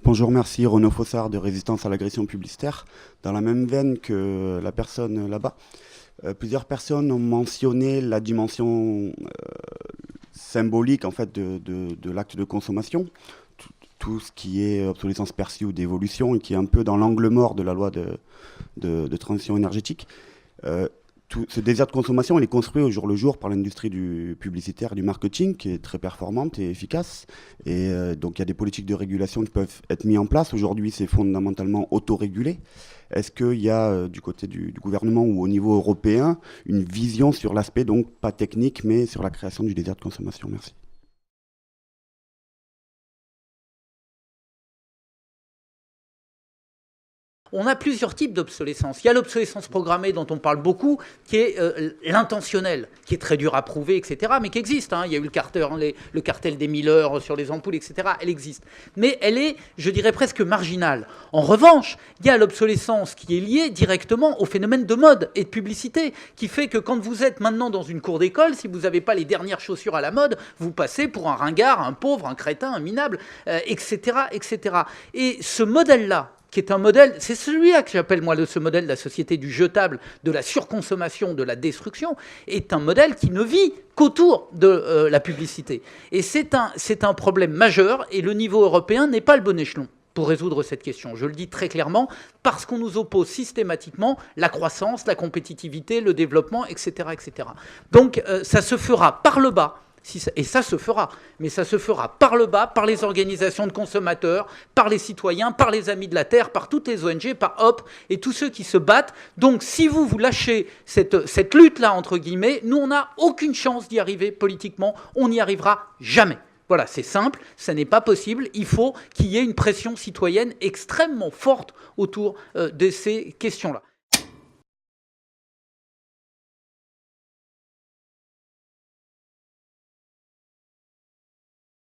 Bonjour, merci. Renaud Fossard de Résistance à l'agression publicitaire. Dans la même veine que la personne là-bas, plusieurs personnes ont mentionné la dimension symbolique en fait de l'acte de consommation, tout ce qui est obsolescence perçue ou d'évolution et qui est un peu dans l'angle mort de la loi de transition énergétique. Ce désir de consommation, il est construit au jour le jour par l'industrie du publicitaire et du marketing, qui est très performante et efficace. Et donc il y a des politiques de régulation qui peuvent être mises en place. Aujourd'hui, c'est fondamentalement autorégulé. Est-ce qu'il y a du côté du gouvernement ou au niveau européen une vision sur l'aspect, donc pas technique, mais sur la création du désir de consommation? Merci. On a plusieurs types d'obsolescence. Il y a l'obsolescence programmée dont on parle beaucoup, qui est l'intentionnelle, qui est très dur à prouver, etc., mais qui existe. Il y a eu le cartel des Miller sur les ampoules, etc., elle existe. Mais elle est, je dirais, presque marginale. En revanche, il y a l'obsolescence qui est liée directement au phénomène de mode et de publicité, qui fait que quand vous êtes maintenant dans une cour d'école, si vous n'avez pas les dernières chaussures à la mode, vous passez pour un ringard, un pauvre, un crétin, un minable, etc., etc. Et ce modèle-là, qui est un modèle, c'est celui-là que j'appelle moi ce modèle de la société du jetable, de la surconsommation, de la destruction, est un modèle qui ne vit qu'autour de la publicité. Et c'est un problème majeur, et le niveau européen n'est pas le bon échelon pour résoudre cette question. Je le dis très clairement, parce qu'on nous oppose systématiquement la croissance, la compétitivité, le développement, etc. etc. Donc ça se fera par le bas. Et ça se fera, mais ça se fera par le bas, par les organisations de consommateurs, par les citoyens, par les Amis de la Terre, par toutes les ONG, par HOP et tous ceux qui se battent. Donc si vous lâchez cette lutte-là, entre guillemets, nous on n'a aucune chance d'y arriver politiquement, on n'y arrivera jamais. Voilà, c'est simple, ça n'est pas possible, il faut qu'il y ait une pression citoyenne extrêmement forte autour de ces questions-là.